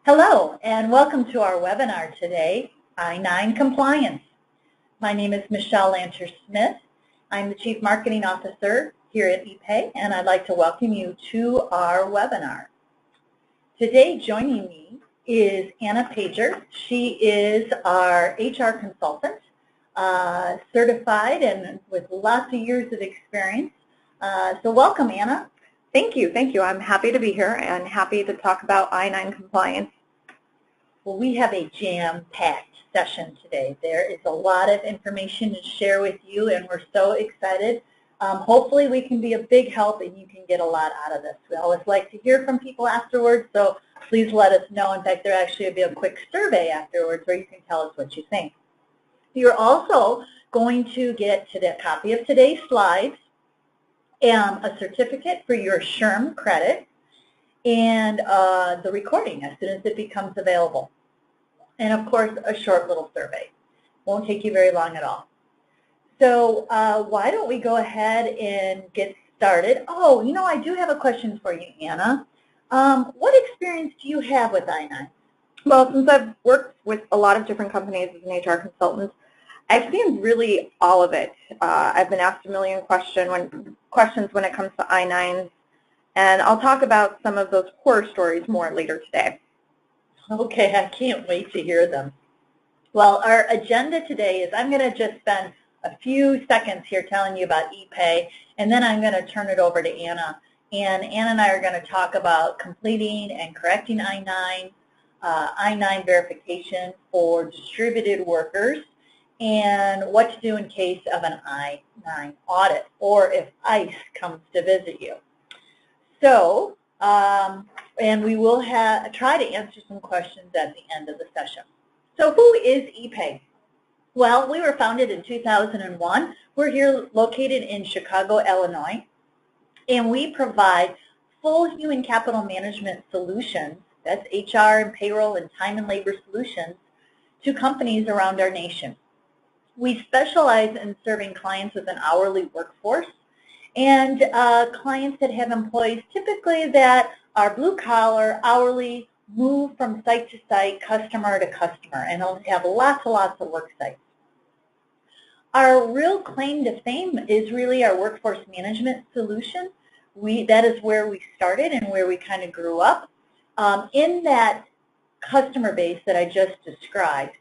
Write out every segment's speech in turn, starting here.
Hello, and welcome to our webinar today, I-9 Compliance. My name is Michelle Lanter-Smith. I'm the Chief Marketing Officer here at EPAY, and I'd like to welcome you to our webinar. Today, joining me is Anna Pajor. She is our HR consultant, certified and with lots of years of experience. So welcome, Anna. Thank you. I'm happy to be here and happy to talk about I-9 compliance. Well, we have a jam-packed session today. There is a lot of information to share with you, and we're so excited. Hopefully we can be a big help and you can get a lot out of this. We always like to hear from people afterwards, so please let us know. In fact, there actually will be a quick survey afterwards where you can tell us what you think. You're also going to get a copy of today's slides, a certificate for your SHRM credit, and the recording as soon as it becomes available. And of course, a short little survey. Won't take you very long at all. So why don't we go ahead and get started? Oh, you know, I do have a question for you, Anna. What experience do you have with I-9? Well, since I've worked with a lot of different companies as an HR consultant, I've seen really all of it. I've been asked a million questions when it comes to I-9s, and I'll talk about some of those horror stories more later today. Okay, I can't wait to hear them. Well, our agenda today is I'm going to just spend a few seconds here telling you about EPAY, and then I'm going to turn it over to Anna. And Anna and I are going to talk about completing and correcting I-9, I-9 verification for distributed workers, and what to do in case of an I-9 audit, or if ICE comes to visit you. So, and we will try to answer some questions at the end of the session. So who is EPAY? Well, we were founded in 2001. We're here located in Chicago, Illinois, and we provide full human capital management solutions, that's HR and payroll and time and labor solutions, to companies around our nation. We specialize in serving clients with an hourly workforce and clients that have employees typically that are blue-collar, hourly, move from site to site, customer to customer, and they'll have lots of work sites. Our real claim to fame is really our workforce management solution. That is where we started and where we kind of grew up. In that customer base that I just described,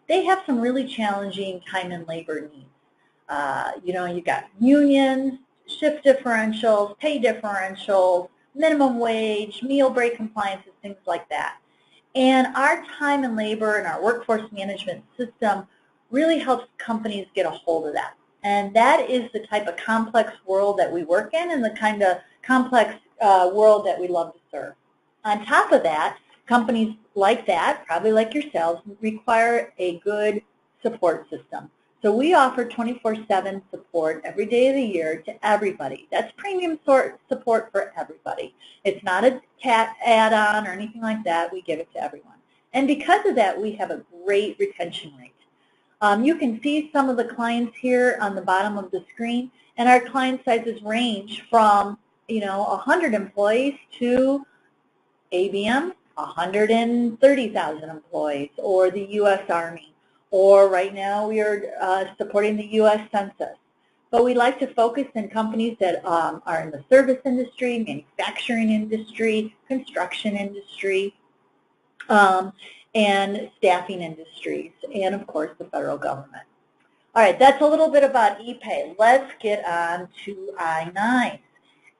they have some really challenging time and labor needs. You know, you got unions, shift differentials, pay differentials, minimum wage, meal break compliances, things like that. And our time and labor and our workforce management system really helps companies get a hold of that. And that is the type of complex world that we work in and the kind of complex world that we love to serve. On top of that, companies like that, probably like yourselves, require a good support system. So we offer 24/7 support every day of the year to everybody. That's premium support for everybody. It's not a add-on or anything like that. We give it to everyone. And because of that, we have a great retention rate. You can see some of the clients here on the bottom of the screen, and our client sizes range from, 100 employees to ABM, 130,000 employees, or the U.S. Army, or right now we are supporting the U.S. Census. But we like to focus on companies that are in the service industry, manufacturing industry, construction industry, and staffing industries, and of course the federal government. All right, that's a little bit about EPAY. Let's get on to I-9.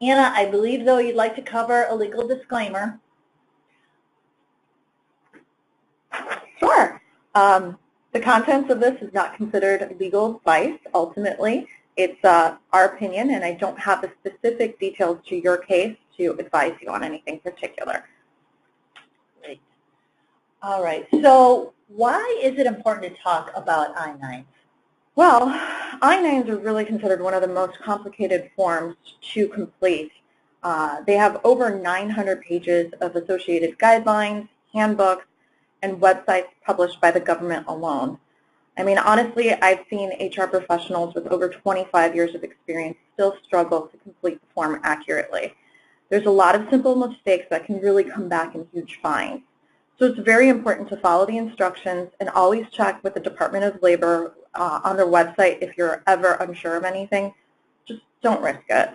Anna, I believe, though, you'd like to cover a legal disclaimer. Sure. The contents of this is not considered legal advice. Ultimately, it's our opinion, and I don't have the specific details to your case to advise you on anything particular. Great. All right. So why is it important to talk about I-9? Well, I-9s are really considered one of the most complicated forms to complete. They have over 900 pages of associated guidelines, handbooks, and websites published by the government alone. I mean, honestly, I've seen HR professionals with over 25 years of experience still struggle to complete the form accurately. There's a lot of simple mistakes that can really come back in huge fines. So it's very important to follow the instructions and always check with the Department of Labor on their website if you're ever unsure of anything. Just don't risk it.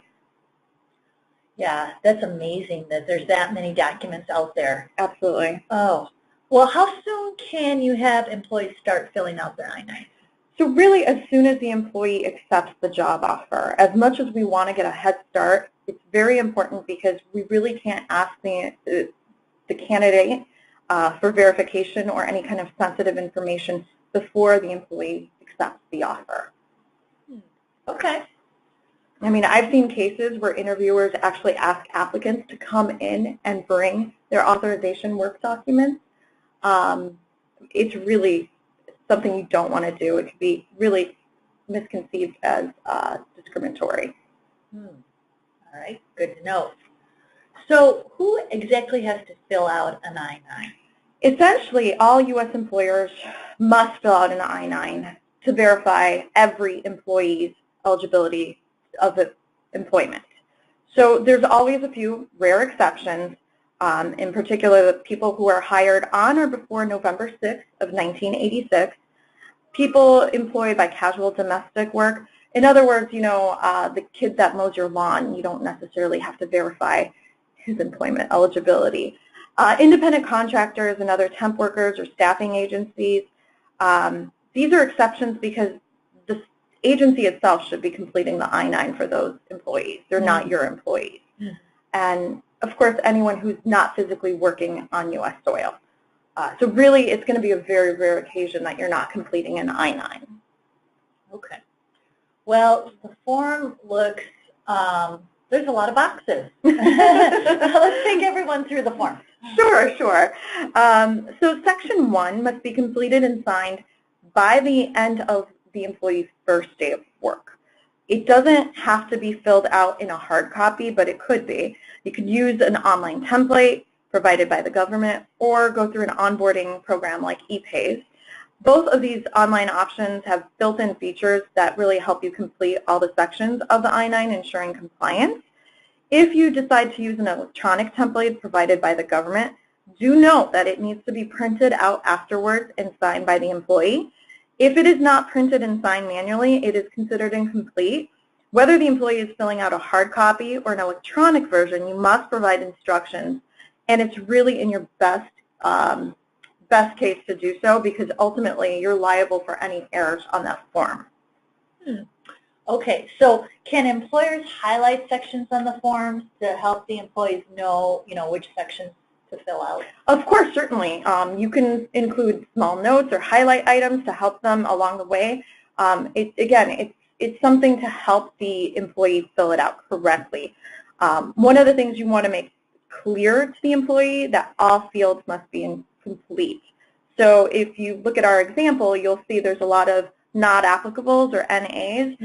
Yeah, that's amazing that there's that many documents out there. Absolutely. Oh, well, how soon can you have employees start filling out their I-9? So really, as soon as the employee accepts the job offer, as much as we want to get a head start, it's very important because we really can't ask the candidate for verification or any kind of sensitive information before the employee accepts the offer. Okay. I mean, I've seen cases where interviewers actually ask applicants to come in and bring their authorization work documents. It's really something you don't want to do. It could be really misconceived as discriminatory. All right, good to know. So who exactly has to fill out an I-9? Essentially, all U.S. employers must fill out an I-9 to verify every employee's eligibility of employment. So there's always a few rare exceptions, in particular the people who are hired on or before November 6th of 1986, people employed by casual domestic work. In other words, you know, the kid that mows your lawn, you don't necessarily have to verify his employment eligibility. Independent contractors and other temp workers or staffing agencies, these are exceptions because the agency itself should be completing the I-9 for those employees. They're not your employees. And, of course, anyone who's not physically working on U.S. soil. So really, it's going to be a very rare occasion that you're not completing an I-9. Okay. Well, the form looks, there's a lot of boxes. Let's take everyone through the form. Sure. So Section 1 must be completed and signed by the end of the employee's first day of work. It doesn't have to be filled out in a hard copy, but it could be. You could use an online template provided by the government or go through an onboarding program like EPAY. Both of these online options have built-in features that really help you complete all the sections of the I-9, ensuring compliance. If you decide to use an electronic template provided by the government, do note that it needs to be printed out afterwards and signed by the employee. If it is not printed and signed manually, it is considered incomplete. Whether the employee is filling out a hard copy or an electronic version, you must provide instructions, and it's really in your best case to do so because ultimately you're liable for any errors on that form. Okay, so can employers highlight sections on the forms to help the employees know, which sections to fill out? Of course, certainly. You can include small notes or highlight items to help them along the way. It's something to help the employee fill it out correctly. One of the things you want to make clear to the employee that all fields must be complete. So if you look at our example, you'll see there's a lot of not applicables or NAs,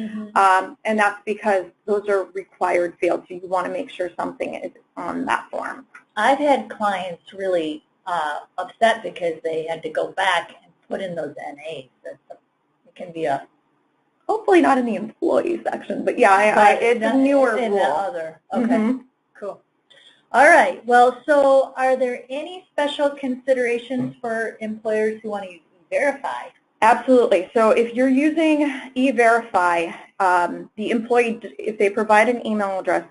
and that's because those are required fields, so you want to make sure something is on that form. I've had clients really upset because they had to go back and put in those NAs. It can be a... Hopefully not in the employee section, but yeah, it's a newer rule. In the other. Okay, cool. All right, well, so are there any special considerations for employers who want to use E-Verify? Absolutely. So if you're using E-Verify, the employee, if they provide an email address,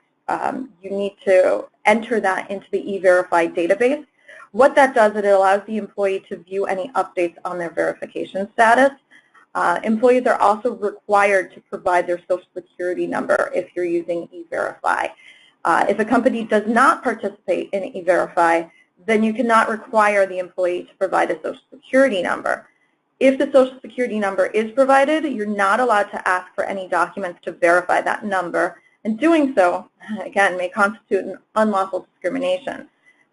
you need to enter that into the E-Verify database. What that does, it allows the employee to view any updates on their verification status. Employees are also required to provide their Social Security number if you're using E-Verify. If a company does not participate in E-Verify, then you cannot require the employee to provide a Social Security number. If the Social Security number is provided, you're not allowed to ask for any documents to verify that number, and doing so, again, may constitute an unlawful discrimination.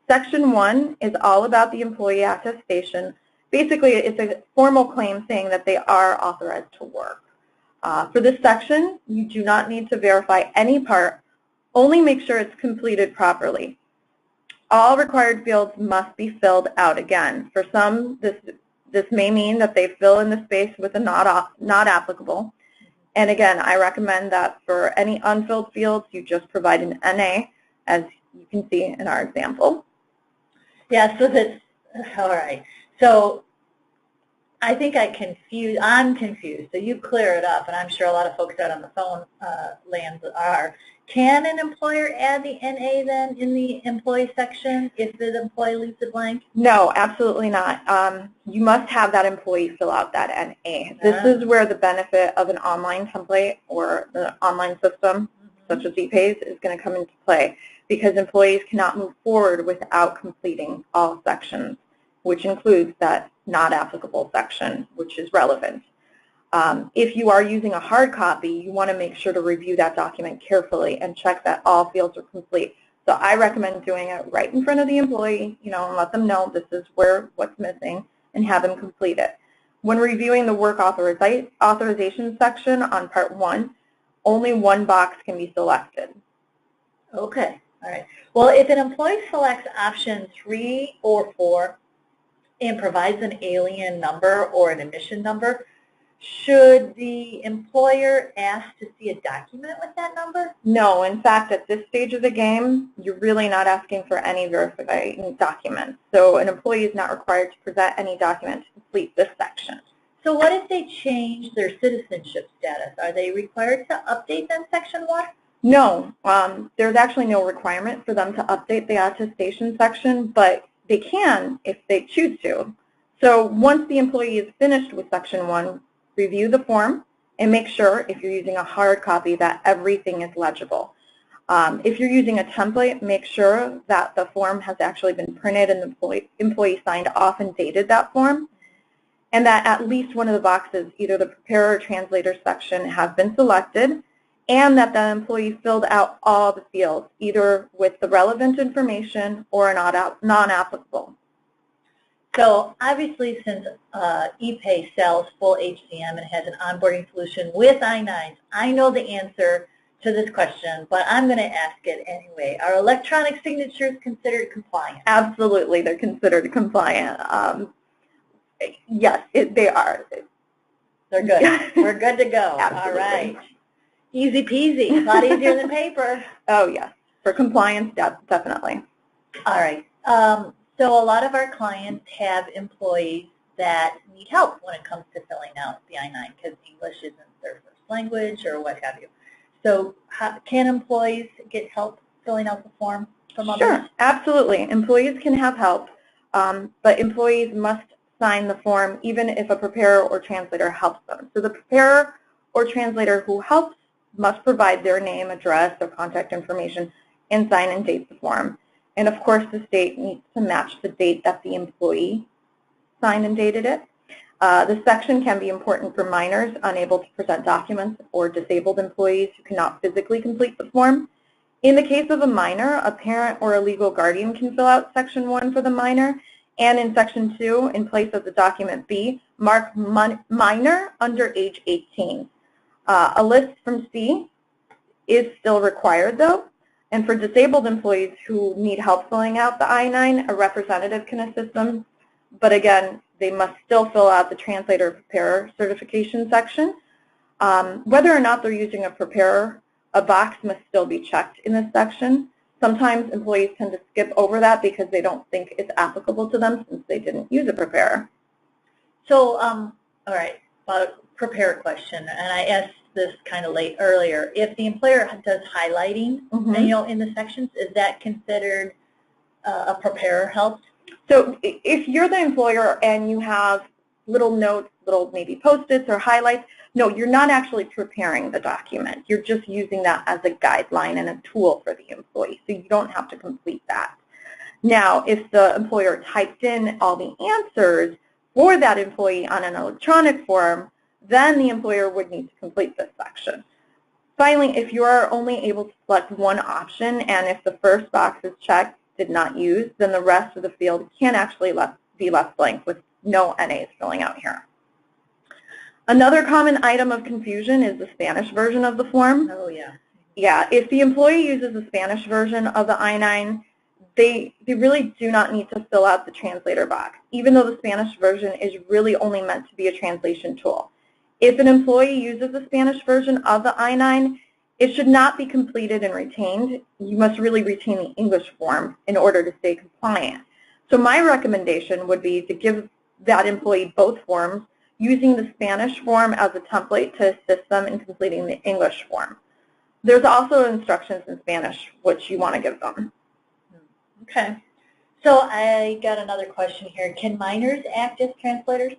Section 1 is all about the employee attestation. Basically, it's a formal claim saying that they are authorized to work. For this section, you do not need to verify any part, only make sure it's completed properly. All required fields must be filled out again. For some, this may mean that they fill in the space with a not applicable. And again, I recommend that for any unfilled fields, you just provide an NA, as you can see in our example. Yeah, so that All right. So I think I'm confused, so you clear it up, and I'm sure a lot of folks out on the phone lands are. Can an employer add the NA then in the employee section if the employee leaves it blank? No, absolutely not. You must have that employee fill out that NA. This is where the benefit of an online template or the online system, such as EPAY's, is going to come into play, because employees cannot move forward without completing all sections, which includes that not applicable section, which is relevant. If you are using a hard copy, you want to make sure to review that document carefully and check that all fields are complete. So I recommend doing it right in front of the employee, and let them know this is what's missing, and have them complete it. When reviewing the work authorization section on Part 1, only one box can be selected. Okay, all right. Well, if an employee selects option 3 or 4 and provides an alien number or an emission number, should the employer ask to see a document with that number? No, in fact, at this stage of the game, you're really not asking for any verifying documents. So an employee is not required to present any document to complete this section. So what if they change their citizenship status? Are they required to update then Section 1? No, there's actually no requirement for them to update the attestation section, but they can if they choose to. So once the employee is finished with Section 1, review the form and make sure, if you're using a hard copy, that everything is legible. If you're using a template, make sure that the form has actually been printed and the employee signed off and dated that form, and that at least one of the boxes, either the preparer or translator section, have been selected, and that the employee filled out all the fields, either with the relevant information or non-applicable. So obviously, since EPAY sells full HCM and has an onboarding solution with I-9s, I know the answer to this question, but I'm going to ask it anyway. Are electronic signatures considered compliant? Absolutely, they're considered compliant. Yes, they are. They're good. We're good to go. Absolutely. All right. Easy peasy. A lot easier than paper. Oh, yes. For compliance, definitely. All right. So a lot of our clients have employees that need help when it comes to filling out the I-9 because English isn't their first language or what have you. So can employees get help filling out the form from others? Sure, absolutely. Employees can have help, but employees must sign the form even if a preparer or translator helps them. So the preparer or translator who helps must provide their name, address, or contact information and sign and date the form. And of course, the date needs to match the date that the employee signed and dated it. The section can be important for minors unable to present documents or disabled employees who cannot physically complete the form. In the case of a minor, a parent or a legal guardian can fill out Section 1 for the minor, and in Section 2, in place of the document B, mark minor under age 18. A list from C is still required, though. And for disabled employees who need help filling out the I-9, a representative can assist them. But again, they must still fill out the translator preparer certification section. Whether or not they're using a preparer, a box must still be checked in this section. Sometimes employees tend to skip over that because they don't think it's applicable to them since they didn't use a preparer. So, all right, about a preparer question, and I asked this kind of earlier. If the employer does highlighting, in the sections, is that considered a preparer help? So if you're the employer and you have little notes, little maybe Post-its or highlights, no, you're not actually preparing the document. You're just using that as a guideline and a tool for the employee, so you don't have to complete that. Now, if the employer typed in all the answers for that employee on an electronic form, then the employer would need to complete this section. Finally, if you are only able to select one option and if the first box is checked, did not use, then the rest of the field can actually be left blank with no NAs filling out here. Another common item of confusion is the Spanish version of the form. Oh, yeah. Yeah, if the employee uses the Spanish version of the I-9, they really do not need to fill out the translator box, even though the Spanish version is really only meant to be a translation tool. If an employee uses the Spanish version of the I-9, it should not be completed and retained. You must really retain the English form in order to stay compliant. So my recommendation would be to give that employee both forms, using the Spanish form as a template to assist them in completing the English form. There's also instructions in Spanish which you want to give them. Okay. So I got another question here. Can minors act as translators?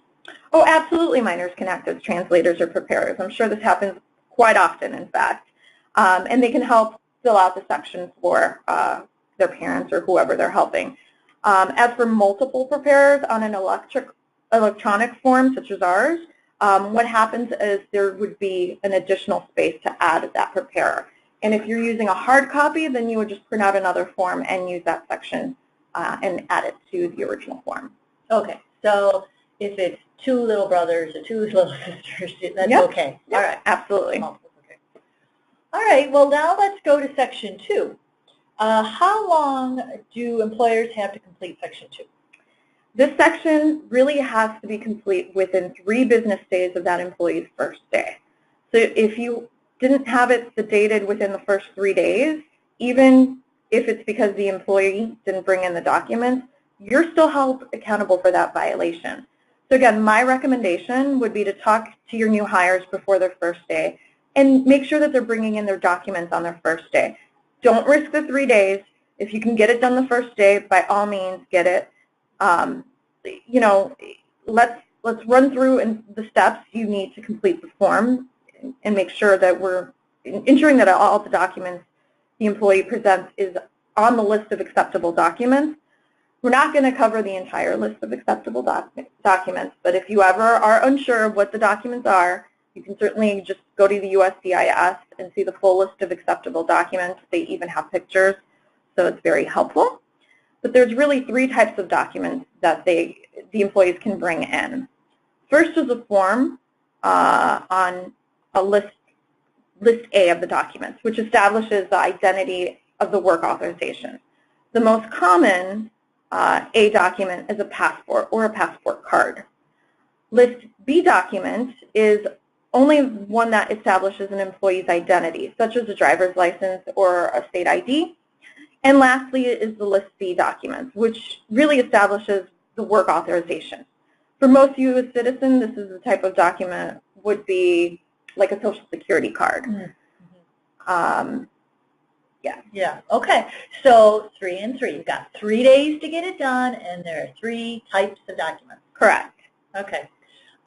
Oh, absolutely, minors can act as translators or preparers. I'm sure this happens quite often, in fact. And they can help fill out the sections for their parents or whoever they're helping. As for multiple preparers on an electronic form, such as ours, what happens is there would be an additional space to add that preparer. And if you're using a hard copy, then you would just print out another form and use that section and add it to the original form. Okay, so if it's two little brothers or two little sisters, that's okay. Yep. All right, Absolutely. okay. All right, well now let's go to Section 2. How long do employers have to complete Section 2? This section really has to be complete within 3 business days of that employee's first day. So if you didn't have it dated within the first 3 days, even if it's because the employee didn't bring in the documents, you're still held accountable for that violation. So again, my recommendation would be to talk to your new hires before their first day and make sure that they're bringing in their documents on their first day. Don't risk the 3 days. If you can get it done the first day, by all means, get it. You know, let's run through the steps you need to complete the form and make sure that we're ensuring that all the documents the employee presents is on the list of acceptable documents. We're not going to cover the entire list of acceptable documents, but if you ever are unsure of what the documents are, you can certainly just go to the USCIS and see the full list of acceptable documents. They even have pictures, so it's very helpful. But there's really 3 types of documents that the employees can bring in. First is a form on a list A of the documents, which establishes the identity of the work authorization. The most common A document is a passport or a passport card. List B document is only one that establishes an employee's identity, such as a driver's license or a state ID. And lastly is the List C document, which really establishes the work authorization. For most U.S. citizens, this is the type of document would be like a Social Security card. Mm-hmm. Yeah. Yeah. Okay. So 3 and 3. You've got 3 days to get it done, and there are 3 types of documents. Correct. Okay.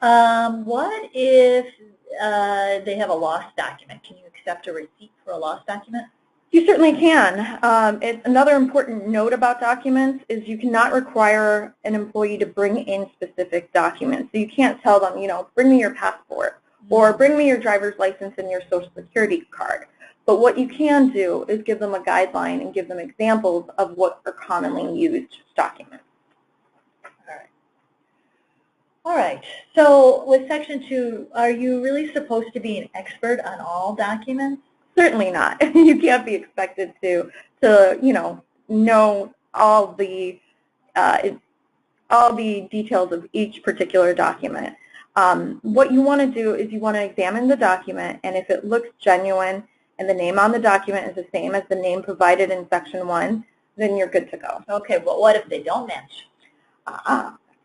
What if they have a lost document? Can you accept a receipt for a lost document? You certainly can. Another important note about documents is you cannot require an employee to bring in specific documents. So you can't tell them, you know, bring me your passport or bring me your driver's license and your Social Security card. But what you can do is give them a guideline and give them examples of what are commonly used documents. All right. So with Section 2, are you really supposed to be an expert on all documents? Certainly not. You can't be expected to you know all the details of each particular document. What you want to do is you want to examine the document, and if it looks genuine and the name on the document is the same as the name provided in Section 1, then you're good to go. Okay, but what if they don't match?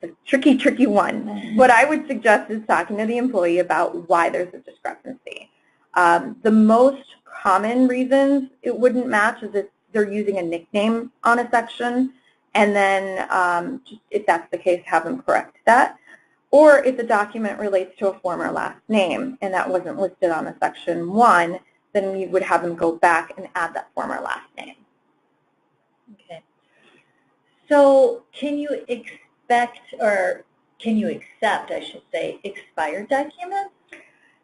It's a tricky one. What I would suggest is talking to the employee about why there's a discrepancy. The most common reasons it wouldn't match is if they're using a nickname on a section, and then just if that's the case, have them correct that. Or if the document relates to a former last name and that wasn't listed on a Section 1, then you would have them go back and add that former last name. Okay. So can you expect, or can you accept, I should say, expired documents?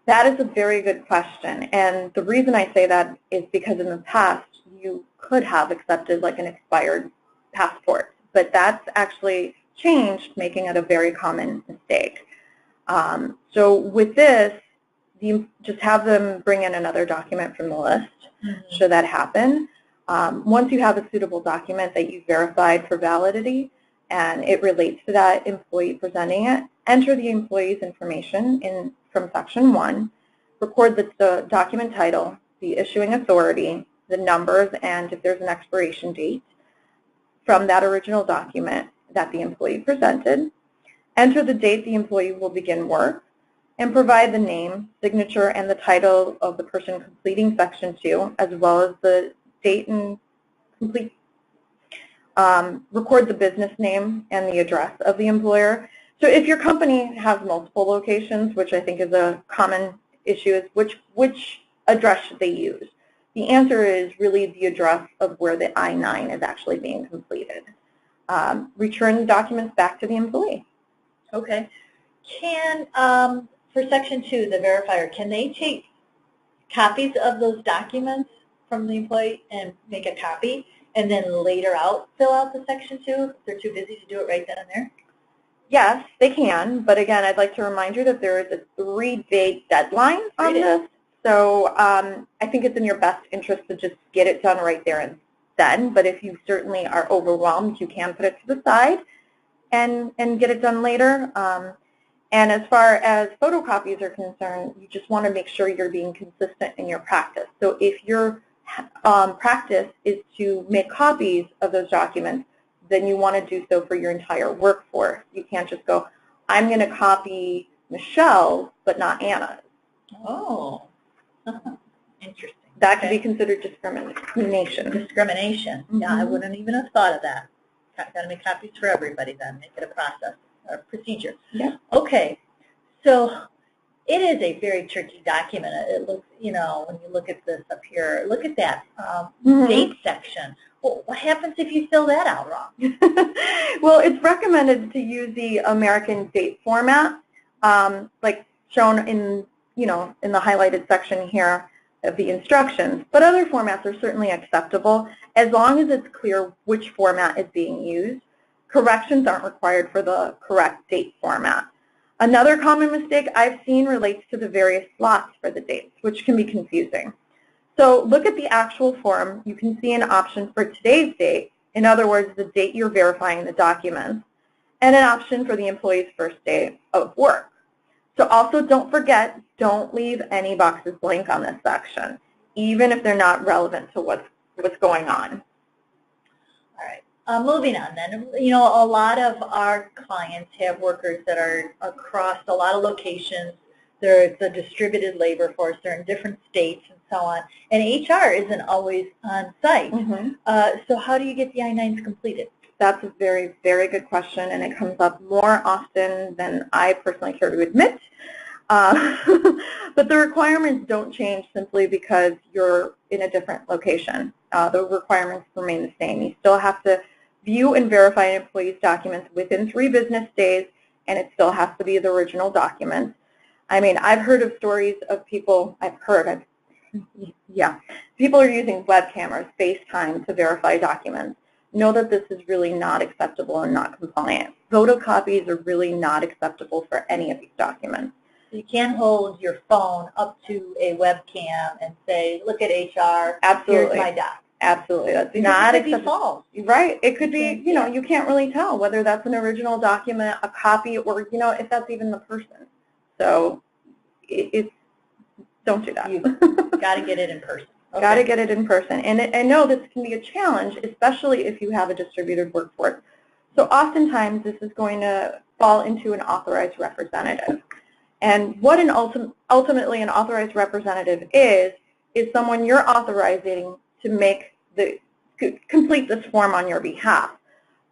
That is a very good question, and the reason I say that is because in the past you could have accepted like an expired passport, but that's actually changed, making it a very common mistake. So with this, just have them bring in another document from the list, should that happen. Once you have a suitable document that you verified for validity and it relates to that employee presenting it, enter the employee's information from Section 1, record the document title, the issuing authority, the numbers, and if there's an expiration date from that original document, that the employee presented, enter the date the employee will begin work, and provide the name, signature, and the title of the person completing Section 2, as well as the date and complete. Record the business name and the address of the employer. So if your company has multiple locations, which I think is a common issue, is which address should they use? The answer is really the address of where the I-9 is actually being completed. Return the documents back to the employee. Okay. Can, for Section 2, the verifier, can they take copies of those documents from the employee and make a copy and then later fill out the Section 2 if they're too busy to do it right then and there? Yes, they can, but again, I'd like to remind you that there is a 3-day deadline on this. So I think it's in your best interest to just get it done right there and then, but if you certainly are overwhelmed, you can put it to the side and get it done later. And as far as photocopies are concerned, you just want to make sure you're being consistent in your practice. So if your practice is to make copies of those documents, then you want to do so for your entire workforce. You can't just go, I'm going to copy Michelle's, but not Anna's. Oh, interesting. That could be considered discrimination. Discrimination. Yeah, I wouldn't even have thought of that. Got to make copies for everybody then, make it a process or procedure. Yeah. Okay, so it is a very tricky document. It looks, you know, when you look at this up here, look at that date section. Well, what happens if you fill that out wrong? Well, it's recommended to use the American date format, like shown in, you know, in the highlighted section here of the instructions. But other formats are certainly acceptable as long as it's clear which format is being used. Corrections aren't required for the correct date format. Another common mistake I've seen relates to the various slots for the dates, which can be confusing. So look at the actual form. You can see an option for today's date, in other words, the date you're verifying the documents, and an option for the employee's first day of work. So also don't forget, don't leave any boxes blank on this section, even if they're not relevant to what's going on. All right. Moving on then, you know, a lot of our clients have workers that are across a lot of locations. It's a distributed labor force. They're in different states and so on. And HR isn't always on site. So how do you get the I-9s completed? That's a very, very good question, and it comes up more often than I personally care to admit. But the requirements don't change simply because you're in a different location. The requirements remain the same. You still have to view and verify an employee's documents within 3 business days, and it still has to be the original document. I mean, I've heard of stories of people, people are using web cameras, FaceTime to verify documents. Know that this is really not acceptable and not compliant. Photocopies are really not acceptable for any of these documents. You can't hold your phone up to a webcam and say, look at HR, Absolutely. Here's my doc. Absolutely. That's Because not it could be acceptable. false. Right. It could be, you know, you can't really tell whether that's an original document, a copy, or, you know, if that's even the person. So don't do that. You've got to get it in person. Okay. Got to get it in person. And I know this can be a challenge, especially if you have a distributed workforce. So oftentimes this is going to fall into an authorized representative. And what ultimately an authorized representative is someone you're authorizing to complete this form on your behalf.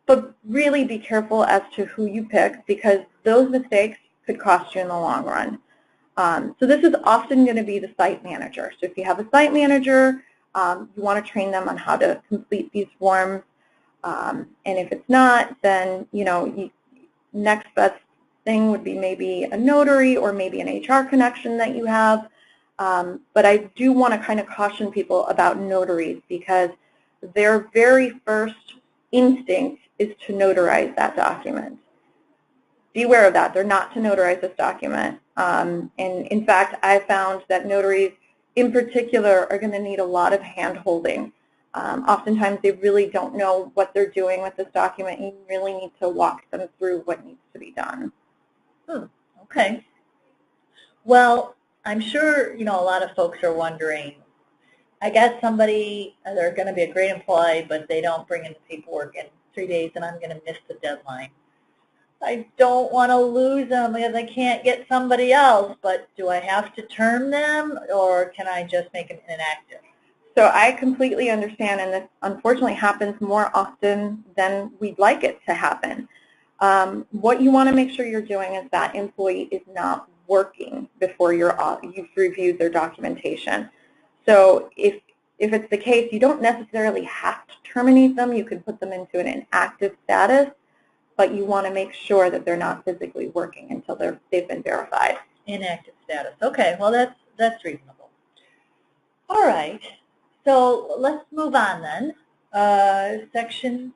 But really be careful as to who you pick, because those mistakes could cost you in the long run. So this is often going to be the site manager. So if you have a site manager, you want to train them on how to complete these forms. And if it's not, then, you know, next best thing would be maybe a notary or maybe an HR connection that you have. But I do want to kind of caution people about notaries, because their very first instinct is to notarize that document. Beware of that. They're not to notarize this document. And in fact, I found that notaries in particular are going to need a lot of hand-holding. Oftentimes they really don't know what they're doing with this document. You really need to walk them through what needs to be done. Okay. Well, I'm sure, you know, a lot of folks are wondering, I guess they're going to be a great employee, but they don't bring in the paperwork, and 3 days and I'm going to miss the deadline. I don't want to lose them because I can't get somebody else, but do I have to term them or can I just make them inactive? So I completely understand, and this unfortunately happens more often than we'd like it to happen. What you want to make sure you're doing is that employee is not working before you've reviewed their documentation. So if it's the case, you don't necessarily have to terminate them. You can put them into an inactive status, but you want to make sure that they're not physically working until they've been verified. Inactive status. Okay, well that's reasonable. All right, so let's move on then. Section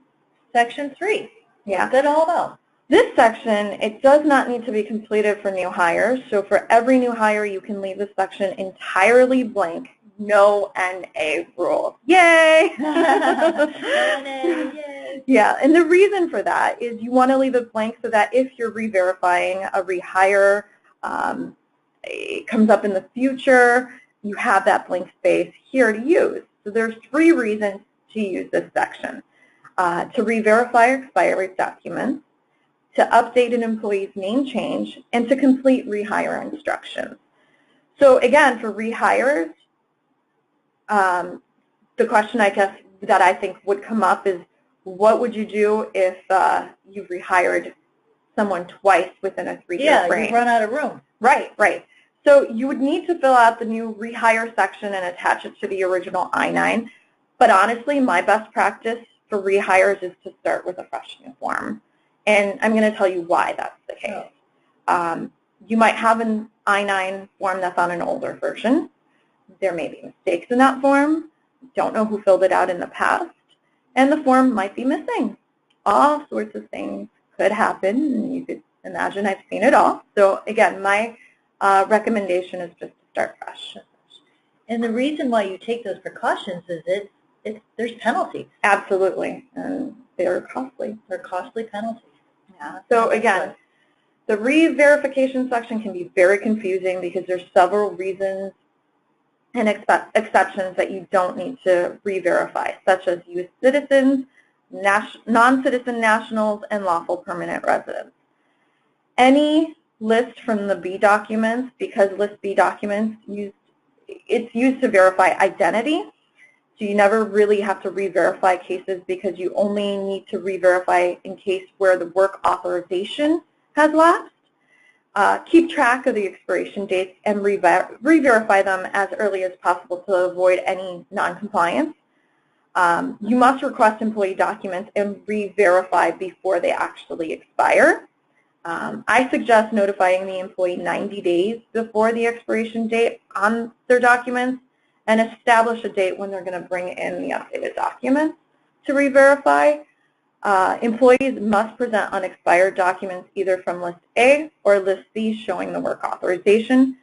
3. Yeah. What's that all about? This section, it does not need to be completed for new hires. So for every new hire, you can leave this section entirely blank. No NA rule. Yay! No NA, yay! Yeah, and the reason for that is you want to leave it blank so that if you're re-verifying a rehire, it comes up in the future, you have that blank space here to use. So there's 3 reasons to use this section. To re-verify expired documents, to update an employee's name change, and to complete rehire instructions. So again, for rehires, the question I guess that I think would come up is, what would you do if you've rehired someone twice within a 3-year frame? Yeah, you run out of room. Right, right. So you would need to fill out the new rehire section and attach it to the original I-9. But honestly, my best practice for rehires is to start with a fresh new form. And I'm going to tell you why that's the case. You might have an I-9 form that's on an older version. There may be mistakes in that form. Don't know who filled it out in the past. And the form might be missing. All sorts of things could happen, and you could imagine I've seen it all. So again, my recommendation is just to start fresh. And the reason why you take those precautions is there's penalties. Absolutely, and they're costly. They're costly penalties. Yeah. So again, the re-verification section can be very confusing because there's several reasons and exceptions that you don't need to re-verify, such as U.S. citizens, non-citizen nationals, and lawful permanent residents. Any list from the B documents, because list B documents, it's used to verify identity, so you never really have to re-verify cases because you only need to re-verify in case where the work authorization has lapsed. Keep track of the expiration dates and re-verify them as early as possible to avoid any non-compliance. You must request employee documents and re-verify before they actually expire. I suggest notifying the employee 90 days before the expiration date on their documents and establish a date when they're going to bring in the updated documents to re-verify. Employees must present unexpired documents either from List A or List B showing the work authorization.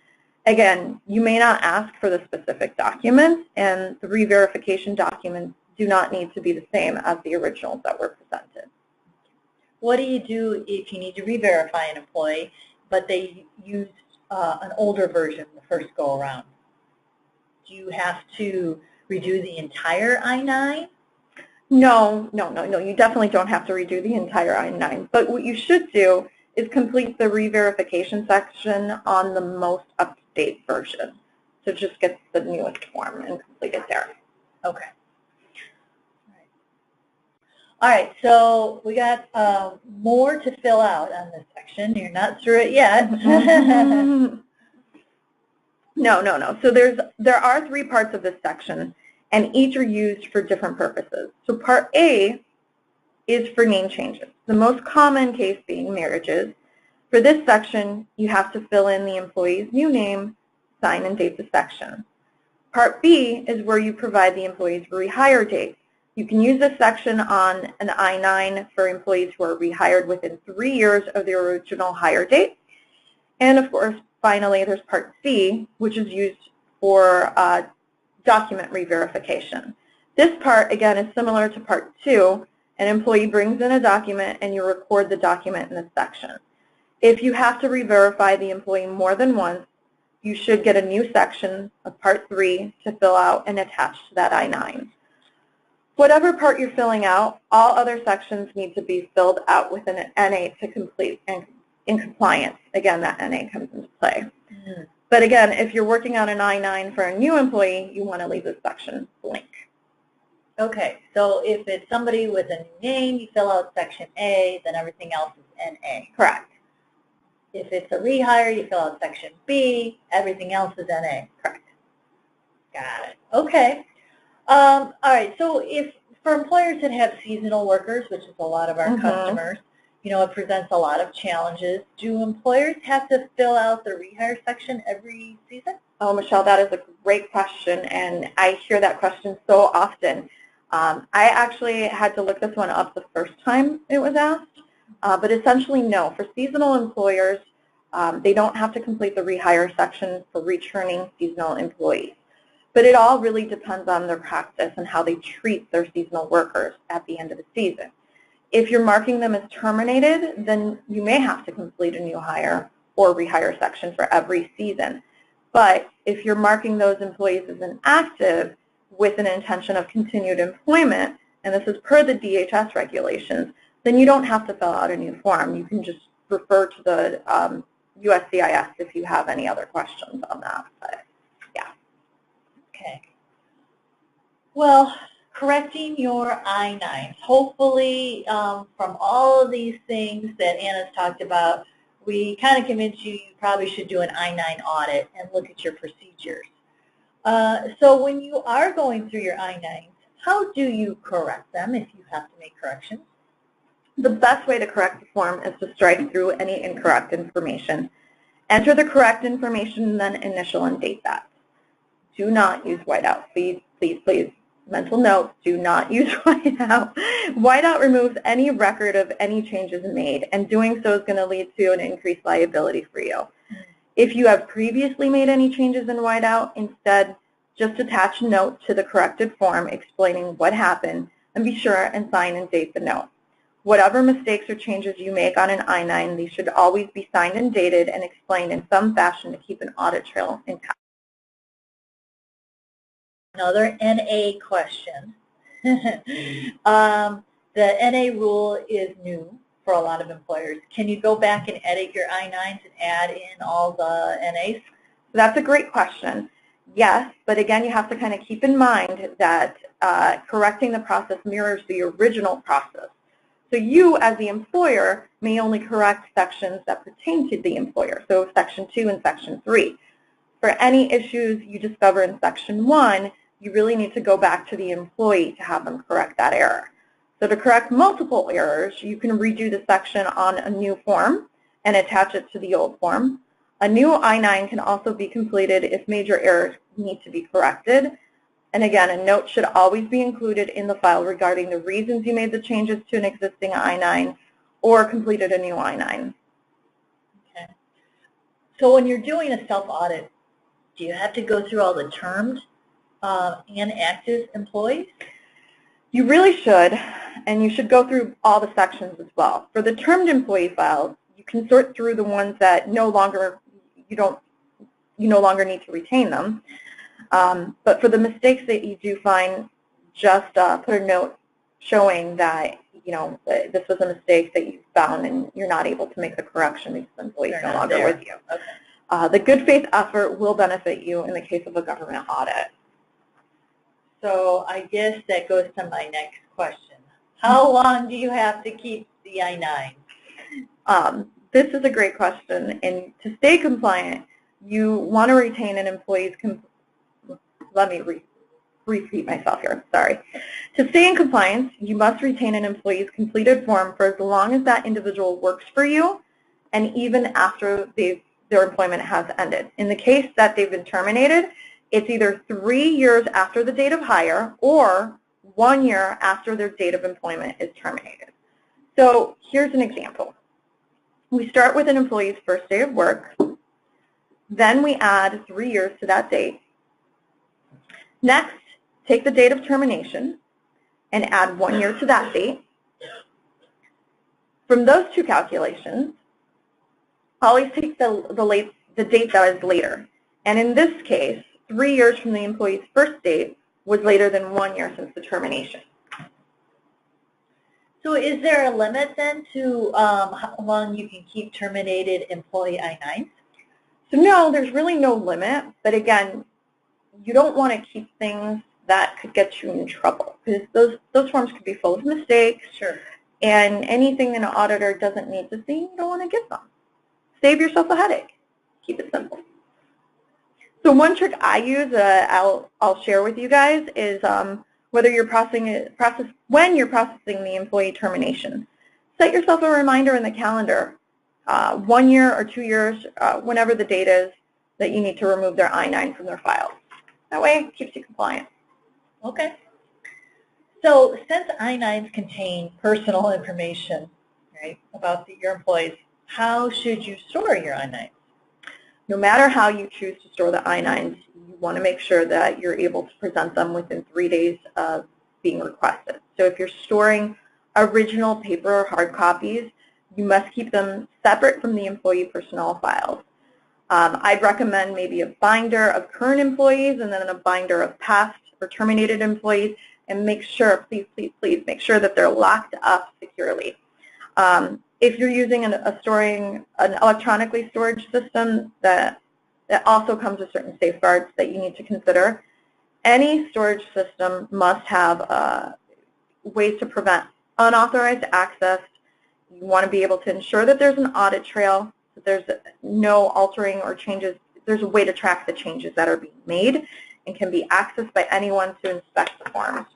Again, you may not ask for the specific documents, and the re-verification documents do not need to be the same as the originals that were presented. What do you do if you need to re-verify an employee, but they used an older version the first go-around? Do you have to redo the entire I-9? No, you definitely don't have to redo the entire I-9. But what you should do is complete the re-verification section on the most up-to-date version. So just get the newest form and complete it there. Okay. All right, so we got more to fill out on this section. You're not through it yet. No. So there are 3 parts of this section, and each are used for different purposes. So Part A is for name changes, the most common case being marriages. For this section, you have to fill in the employee's new name, sign, and date the section. Part B is where you provide the employee's rehire date. You can use this section on an I-9 for employees who are rehired within 3 years of their original hire date. And of course, finally, there's Part C, which is used for document re-verification. This part, again, is similar to Part 2. An employee brings in a document and you record the document in this section. If you have to re-verify the employee more than once, you should get a new section of Part 3 to fill out and attach to that I-9. Whatever part you're filling out, all other sections need to be filled out with an NA to complete and in compliance. Again, that NA comes into play. Mm. But again, if you're working on an I-9 for a new employee, you want to leave this section blank. Okay, so if it's somebody with a new name, you fill out section A, then everything else is NA. Correct. If it's a rehire, you fill out section B, everything else is NA. Correct. Got it. Okay. All right, so if for employers that have seasonal workers, which is a lot of our customers, you know, it presents a lot of challenges. Do employers have to fill out the rehire section every season? Oh, Michelle, that is a great question, and I hear that question so often. I actually had to look this one up the first time it was asked, but essentially no. For seasonal employers, they don't have to complete the rehire section for returning seasonal employees. But it all really depends on their practice and how they treat their seasonal workers at the end of the season. If you're marking them as terminated, then you may have to complete a new hire or rehire section for every season. But if you're marking those employees as inactive with an intention of continued employment, and this is per the DHS regulations, then you don't have to fill out a new form. You can just refer to the USCIS if you have any other questions on that. But, yeah. Okay. Well, correcting your I-9s. Hopefully, from all of these things that Anna's talked about, we kind of convinced you probably should do an I-9 audit and look at your procedures. So when you are going through your I-9s, how do you correct them if you have to make corrections? The best way to correct the form is to strike through any incorrect information. Enter the correct information and then initial and date that. Do not use whiteout. Please, please, please. Mental note, do not use whiteout. Whiteout removes any record of any changes made, and doing so is going to lead to an increased liability for you. If you have previously made any changes in whiteout, instead just attach a note to the corrected form explaining what happened, and be sure and sign and date the note. Whatever mistakes or changes you make on an I-9, these should always be signed and dated and explained in some fashion to keep an audit trail intact. Another NA question. The NA rule is new for a lot of employers. Can you go back and edit your I-9s and add in all the NAs? That's a great question. Yes, but again, you have to kind of keep in mind that correcting the process mirrors the original process. So you, as the employer, may only correct sections that pertain to the employer, so Section 2 and Section 3. For any issues you discover in Section 1, you really need to go back to the employee to have them correct that error. So to correct multiple errors, you can redo the section on a new form and attach it to the old form. A new I-9 can also be completed if major errors need to be corrected. And again, a note should always be included in the file regarding the reasons you made the changes to an existing I-9 or completed a new I-9. Okay. So when you're doing a self-audit, do you have to go through all the termed and active employees? You really should, and you should go through all the sections as well. For the termed employee files, you can sort through the ones that you no longer need to retain them. But for the mistakes that you do find, just put a note showing that this was a mistake that you found and you're not able to make the correction because the employee is no longer with you. Okay. The good faith effort will benefit you in the case of a government audit. So I guess that goes to my next question. How long do you have to keep the I-9? This is a great question, and to stay compliant, you want to retain an employee's, let me repeat myself here, sorry. To stay in compliance, you must retain an employee's completed form for as long as that individual works for you and even after their employment has ended. In the case that they've been terminated, it's either 3 years after the date of hire or 1 year after their date of employment is terminated. So here's an example. We start with an employee's first day of work. Then we add 3 years to that date. Next, take the date of termination and add 1 year to that date. From those two calculations, always take the date that is later. And in this case, 3 years from the employee's first date was later than 1 year since the termination. So is there a limit then to how long you can keep terminated employee I-9s? So no, there's really no limit, but again, you don't want to keep things that could get you in trouble, because those forms could be full of mistakes. Sure. And anything that an auditor doesn't need to see, you don't want to give them. Save yourself a headache. Keep it simple. So one trick I use, I'll share with you guys, is when you're processing the employee termination, set yourself a reminder in the calendar, 1 year or 2 years, whenever the date is that you need to remove their I-9 from their files. That way, it keeps you compliant. Okay. So since I-9s contain personal information, right, about your employees, how should you store your I-9s? No matter how you choose to store the I-9s, you want to make sure that you're able to present them within 3 days of being requested. So if you're storing original paper or hard copies, you must keep them separate from the employee personnel files. I'd recommend maybe a binder of current employees and then a binder of past or terminated employees, and make sure, please, please, please, make sure that they're locked up securely. If you're using an electronically storage system, that also comes with certain safeguards that you need to consider. Any storage system must have ways to prevent unauthorized access. You want to be able to ensure that there's an audit trail, that there's no altering or changes. There's a way to track the changes that are being made and can be accessed by anyone to inspect the forms.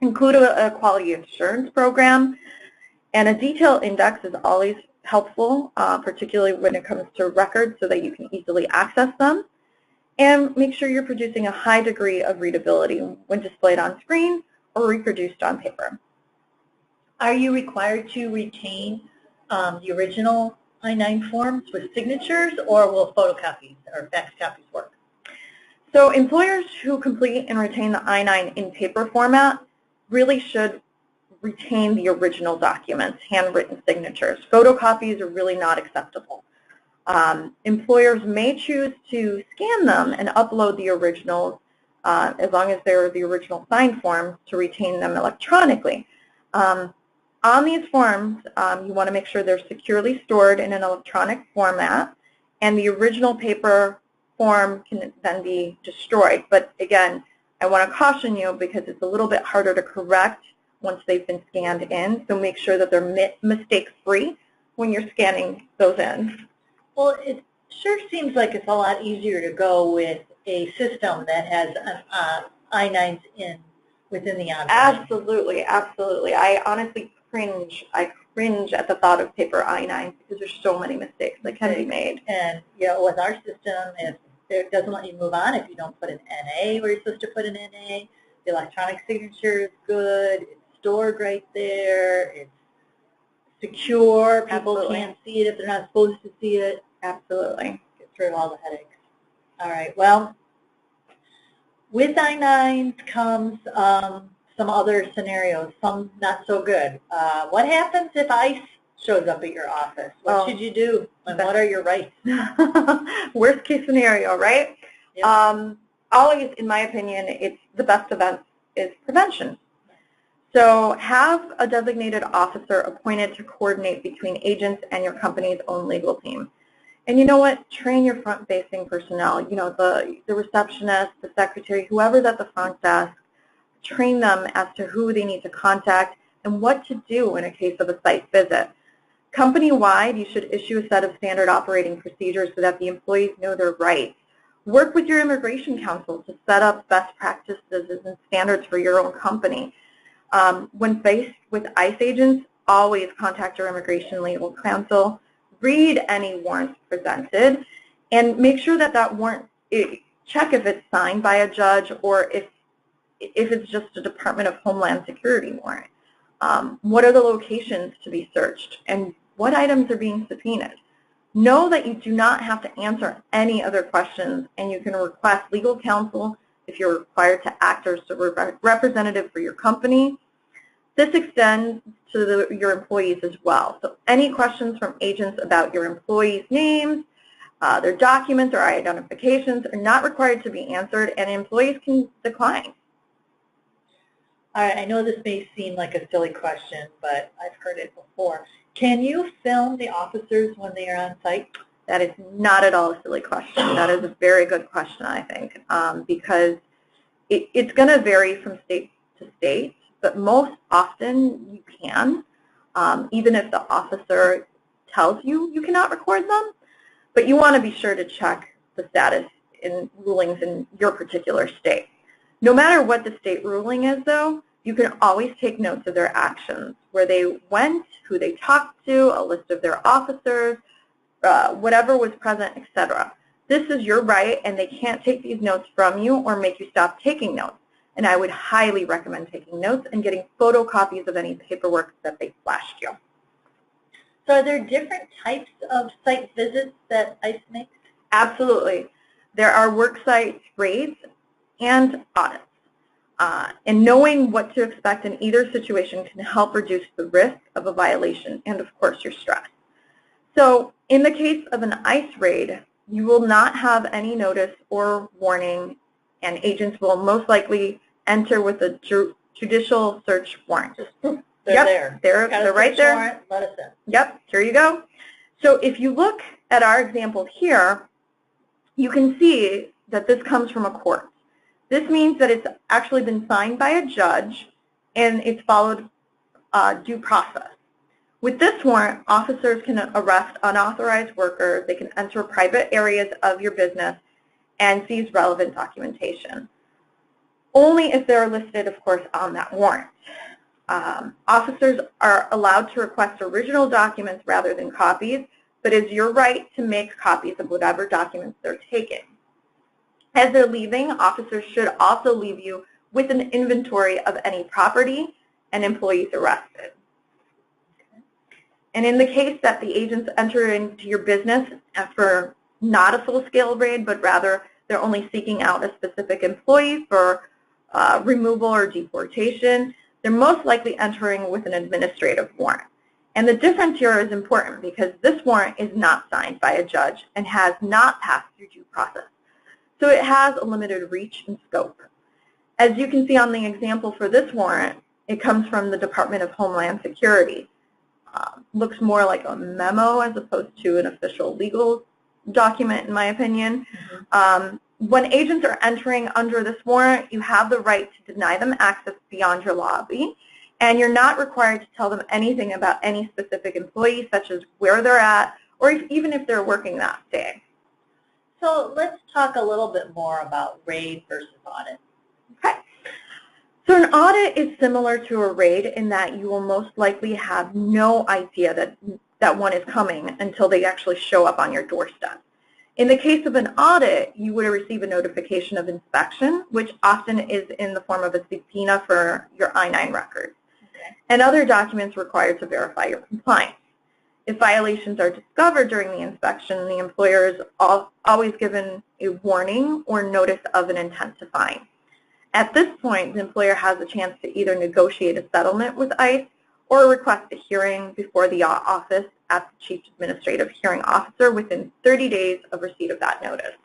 Include a quality assurance program, and a detailed index is always helpful, particularly when it comes to records, so that you can easily access them. And make sure you're producing a high degree of readability when displayed on screen or reproduced on paper. Are you required to retain the original I-9 forms with signatures, or will photocopies or fax copies work? So employers who complete and retain the I-9 in paper format really should retain the original documents, handwritten signatures. Photocopies are really not acceptable. Employers may choose to scan them and upload the originals, as long as they're the original signed forms, to retain them electronically. On these forms, you want to make sure they're securely stored in an electronic format, and the original paper form can then be destroyed. But again, I want to caution you, because it's a little bit harder to correct once they've been scanned in, so make sure that they're mistake-free when you're scanning those in. Well, it sure seems like it's a lot easier to go with a system that has I-9s within the envelope. Absolutely, absolutely. I honestly cringe. I cringe at the thought of paper I-9s, because there's so many mistakes that can be made. And with our system, it doesn't let you move on if you don't put an NA where you're supposed to put an NA. The electronic signature is good. It's stored right there. It's secure. People Absolutely. can't see it if they're not supposed to see it. Absolutely. Gets rid of all the headaches. All right. Well, with I-9s comes some other scenarios, some not so good. What happens if ICE shows up at your office? What should you do, and what are your rights? Worst case scenario, right? Yep. Always, in my opinion, it's the best defense is prevention. So have a designated officer appointed to coordinate between agents and your company's own legal team. And you know what? Train your front-facing personnel, the receptionist, the secretary, whoever's at the front desk. Train them as to who they need to contact and what to do in a case of a site visit. Company-wide, you should issue a set of standard operating procedures so that the employees know their rights. Work with your immigration counsel to set up best practices and standards for your own company. When faced with ICE agents, always contact your immigration legal counsel. Read any warrants presented, and make sure that warrant, check if it's signed by a judge or if it's just a Department of Homeland Security warrant. What are the locations to be searched, and what items are being subpoenaed? Know that you do not have to answer any other questions, and you can request legal counsel if you're required to act as a representative for your company. This extends to your employees as well. So any questions from agents about your employees' names, their documents or identifications are not required to be answered, and employees can decline. All right, I know this may seem like a silly question, but I've heard it before. Can you film the officers when they are on site? That is not at all a silly question. That is a very good question, I think, because it's going to vary from state to state, but most often you can, even if the officer tells you you cannot record them, but you want to be sure to check the status in rulings in your particular state. No matter what the state ruling is, though, you can always take notes of their actions, where they went, who they talked to, a list of their officers, whatever was present, etc. This is your right, and they can't take these notes from you or make you stop taking notes. And I would highly recommend taking notes and getting photocopies of any paperwork that they flashed you. So are there different types of site visits that ICE makes? Absolutely. There are work site raids and audits. And knowing what to expect in either situation can help reduce the risk of a violation and, of course, your stress. So in the case of an ICE raid, you will not have any notice or warning, and agents will most likely enter with a judicial search warrant. They're yep, there. They're right there. Warrant, let us in. Yep, here you go. So if you look at our example here, you can see that this comes from a court. This means that it's actually been signed by a judge and it's followed due process. With this warrant, officers can arrest unauthorized workers, they can enter private areas of your business, and seize relevant documentation. Only if they're listed, of course, on that warrant. Officers are allowed to request original documents rather than copies, but it's your right to make copies of whatever documents they're taking. As they're leaving, officers should also leave you with an inventory of any property and employees arrested. And in the case that the agents enter into your business for not a full-scale raid, but rather they're only seeking out a specific employee for removal or deportation, they're most likely entering with an administrative warrant. And the difference here is important because this warrant is not signed by a judge and has not passed through due process. So it has a limited reach and scope. As you can see on the example for this warrant, it comes from the Department of Homeland Security. Looks more like a memo as opposed to an official legal document, in my opinion. When agents are entering under this warrant, you have the right to deny them access beyond your lobby, and you're not required to tell them anything about any specific employee, such as where they're at, or even if they're working that day. So let's talk a little bit more about raid versus audit. Okay. So an audit is similar to a raid in that you will most likely have no idea that one is coming until they actually show up on your doorstep. In the case of an audit, you would receive a notification of inspection, which often is in the form of a subpoena for your I-9 records, and other documents required to verify your compliance. If violations are discovered during the inspection, the employer is always given a warning or notice of an intent to fine. At this point, the employer has a chance to either negotiate a settlement with ICE or request a hearing before the office at the Chief Administrative Hearing Officer within 30 days of receipt of that notice.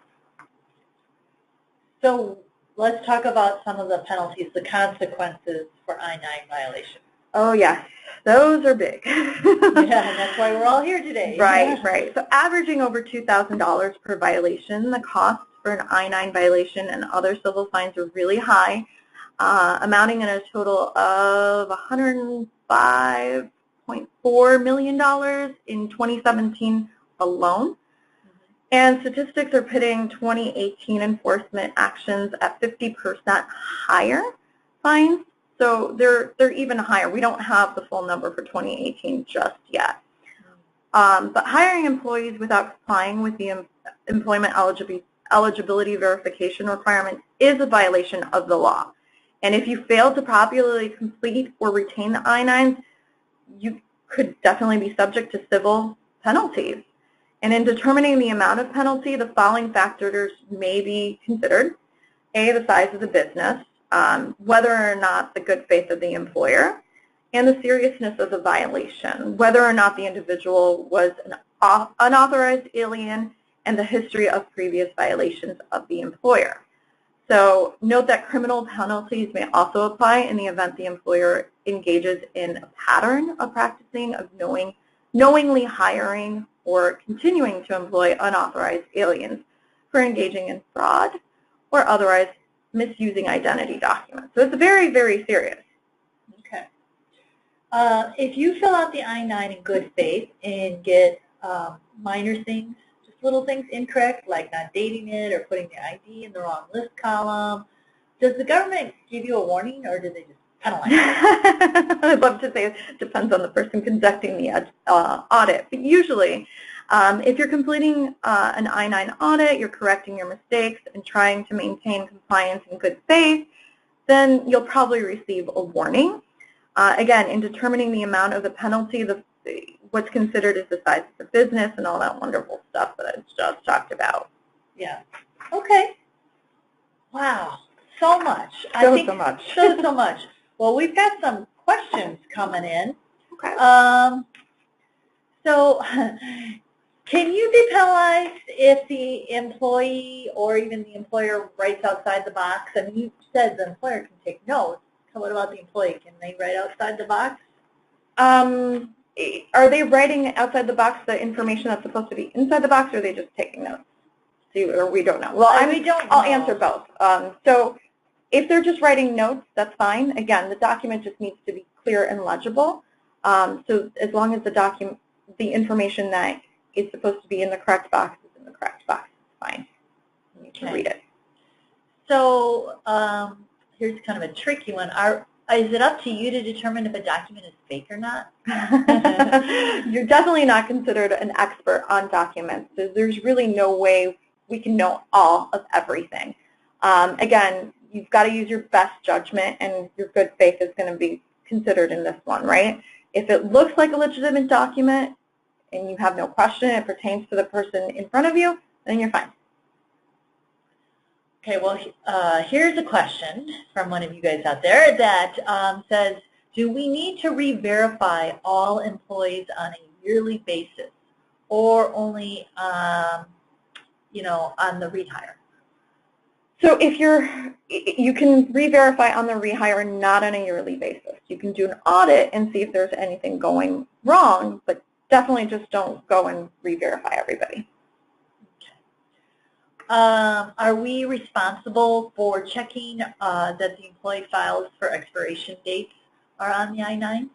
So let's talk about some of the penalties, the consequences for I-9 violations. Oh, yes. Those are big. Yeah, and that's why we're all here today. Right, right. So averaging over $2,000 per violation, the cost for an I-9 violation and other civil fines are really high, amounting in a total of $105.4 million in 2017 alone. And statistics are pitting 2018 enforcement actions at 50% higher fines. So they're even higher. We don't have the full number for 2018 just yet. But hiring employees without complying with the employment eligibility verification requirements is a violation of the law. And if you fail to properly complete or retain the I-9s, you could definitely be subject to civil penalties. And in determining the amount of penalty, the following factors may be considered. A, the size of the business, whether or not the good faith of the employer, and the seriousness of the violation, whether or not the individual was an unauthorized alien, and the history of previous violations of the employer. So note that criminal penalties may also apply in the event the employer engages in a pattern of practicing of knowingly hiring or continuing to employ unauthorized aliens for engaging in fraud or otherwise misusing identity documents. So it's very, very serious. Okay. If you fill out the I-9 in good faith and get minor things, just little things incorrect, like not dating it or putting the ID in the wrong list column, does the government give you a warning, or do they just penalize you? I'd love to say it depends on the person conducting the audit, but usually if you're completing an I-9 audit, you're correcting your mistakes and trying to maintain compliance in good faith, then you'll probably receive a warning. Again, in determining the amount of the penalty, what's considered is the size of the business and all that wonderful stuff that I just talked about. Yeah. Okay. Wow. So much. So much. So much. Well, we've got some questions coming in. Okay. So, can you be penalized if the employee or even the employer writes outside the box? I mean, you said the employer can take notes. So what about the employee? Can they write outside the box? Are they writing outside the box the information that's supposed to be inside the box, or are they just taking notes? Or we don't know. Well, I'll answer both. So if they're just writing notes, that's fine. Again, the document just needs to be clear and legible. So as long as the information that is supposed to be in the correct box is in the correct box, it's fine. You can read it. So here's kind of a tricky one. Is it up to you to determine if a document is fake or not? You're definitely not considered an expert on documents. So there's really no way we can know all of everything. Again, you've got to use your best judgment, and your good faith is going to be considered in this one, right? If it looks like a legitimate document and you have no question, it pertains to the person in front of you, then you're fine. Okay, well, here's a question from one of you guys out there that says, do we need to re-verify all employees on a yearly basis, or only, you know, on the rehire? So if you can re-verify on the rehire, not on a yearly basis. You can do an audit and see if there's anything going wrong, but definitely just don't go and re-verify everybody. Are we responsible for checking that the employee files for expiration dates are on the I-9?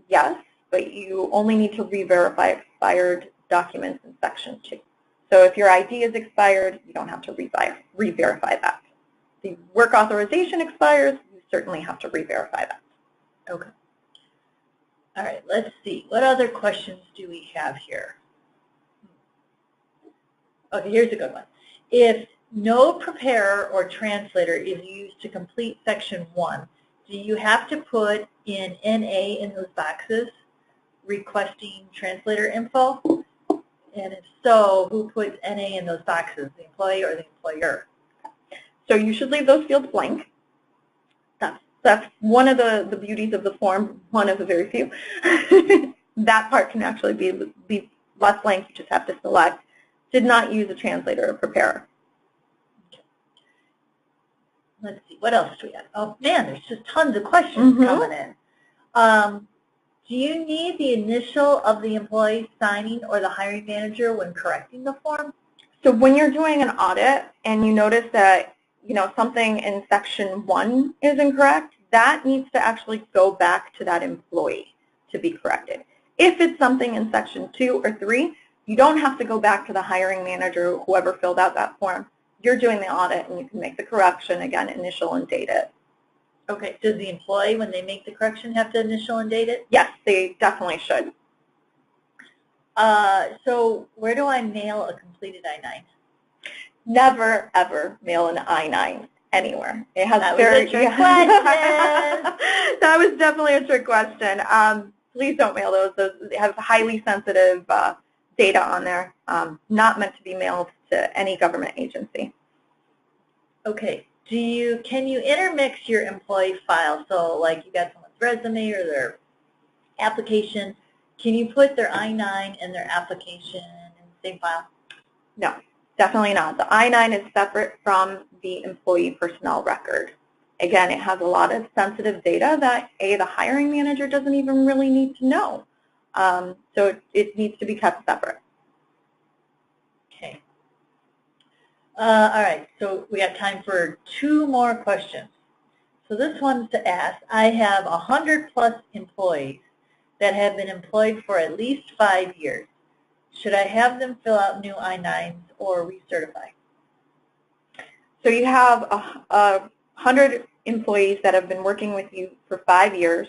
Yes, but you only need to re-verify expired documents in Section 2. So if your ID is expired, you don't have to re-verify that. If the work authorization expires, you certainly have to re-verify that. Okay. All right, let's see. What other questions do we have here? Okay, here's a good one. If no preparer or translator is used to complete Section 1, do you have to put in NA in those boxes requesting translator info? And if so, who puts NA in those boxes, the employee or the employer? So you should leave those fields blank. That's one of the beauties of the form, one of the very few. That part can actually be left blank. You just have to select did not use a translator or preparer. Okay. Let's see, what else do we have? Oh man, there's just tons of questions coming in. Do you need the initial of the employee signing or the hiring manager when correcting the form? So when you're doing an audit and you notice that something in Section 1 is incorrect, that needs to actually go back to that employee to be corrected. If it's something in Section 2 or 3, you don't have to go back to the hiring manager or whoever filled out that form. You're doing the audit and you can make the correction, again, initial and date it. Okay, does the employee, when they make the correction, have to initial and date it? Yes, they definitely should. So where do I mail a completed I-9? Never, ever mail an I-9 anywhere. It has that was a trick question. That was definitely a trick question. Please don't mail those. Those have highly sensitive data on there, not meant to be mailed to any government agency. Okay. Can you intermix your employee file? So like you got someone's resume or their application, can you put their I-9 and their application in the same file? No. Definitely not. The I-9 is separate from the employee personnel record. Again, it has a lot of sensitive data that, the hiring manager doesn't even really need to know. So it needs to be kept separate. Okay. All right, so we got time for 2 more questions. So this one's to ask, I have 100+ employees that have been employed for at least 5 years. Should I have them fill out new I-9s or recertify? So you have 100 employees that have been working with you for 5 years.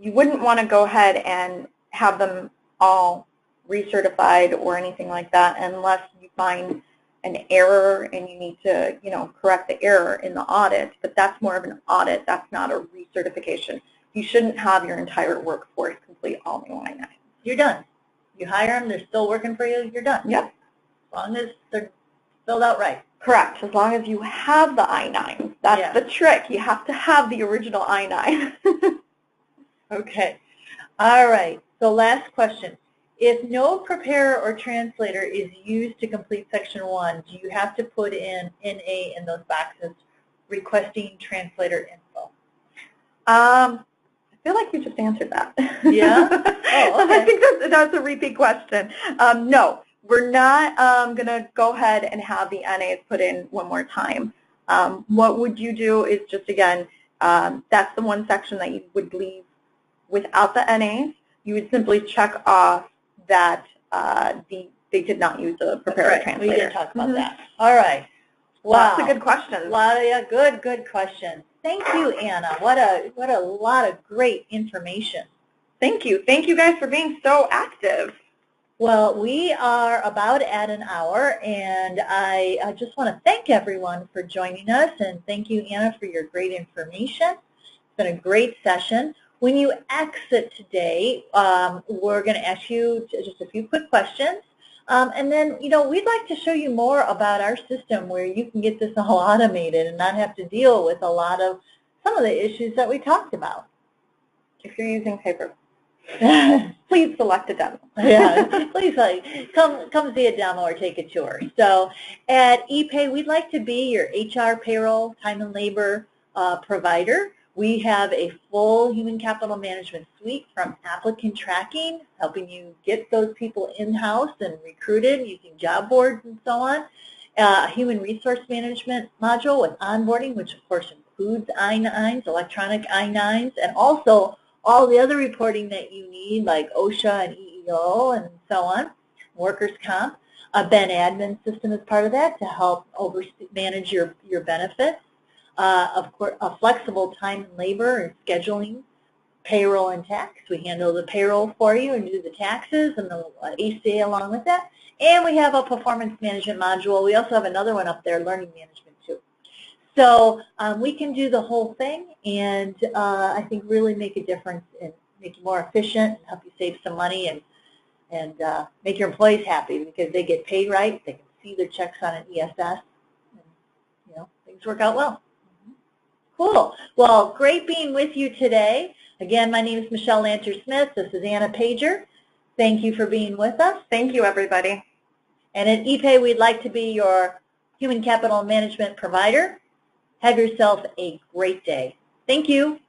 You wouldn't want to go ahead and have them all recertified or anything like that unless you find an error and you need to, correct the error in the audit, but that's more of an audit. That's not a recertification. You shouldn't have your entire workforce complete all new I-9. You're done. You hire them, they're still working for you, you're done. Yep. As long as they're filled out right. Correct. As long as you have the I-9. That's the trick. You have to have the original I-9. Okay. All right. So last question. If no preparer or translator is used to complete Section 1, do you have to put in NA in those boxes requesting translator info? I feel like you just answered that. Yeah? Oh, okay. I think that's a repeat question. No, we're not going to go ahead and have the NAs put in one more time. What would you do is just, again, that's the one section that you would leave without the NAs. You would simply check off that they did not use a preparer translator. We did talk about that. All right. Wow. Lots of good questions. Good questions. Thank you, Anna. What a lot of great information. Thank you. Thank you guys for being so active. Well, we are about at an hour, and I just want to thank everyone for joining us, and thank you, Anna, for your great information. It's been a great session. When you exit today, we're going to ask you just a few quick questions. And then, we'd like to show you more about our system where you can get this all automated and not have to deal with some of the issues that we talked about. If you're using paper, please select a demo. Yeah, please come see a demo or take a tour. So at EPAY, we'd like to be your HR, payroll, time and labor provider. We have a full human capital management suite from applicant tracking, helping you get those people in-house and recruited using job boards and so on. A human resource management module with onboarding, which of course includes I-9s, electronic I-9s, and also all the other reporting that you need like OSHA and EEO and so on, workers' comp. A Ben admin system is part of that to help manage your benefits. Of course, a flexible time and labor and scheduling, payroll and tax. We handle the payroll for you and do the taxes and the ACA along with that. And we have a performance management module. We also have another one up there, learning management too. So we can do the whole thing and I think really make a difference and make you more efficient and help you save some money and make your employees happy because they get paid right. They can see their checks on an ESS. And, things work out well. Cool. Well, great being with you today. Again, my name is Michelle Lanter-Smith. This is Anna Pajor. Thank you for being with us. Thank you, everybody. And at EPAY, we'd like to be your human capital management provider. Have yourself a great day. Thank you.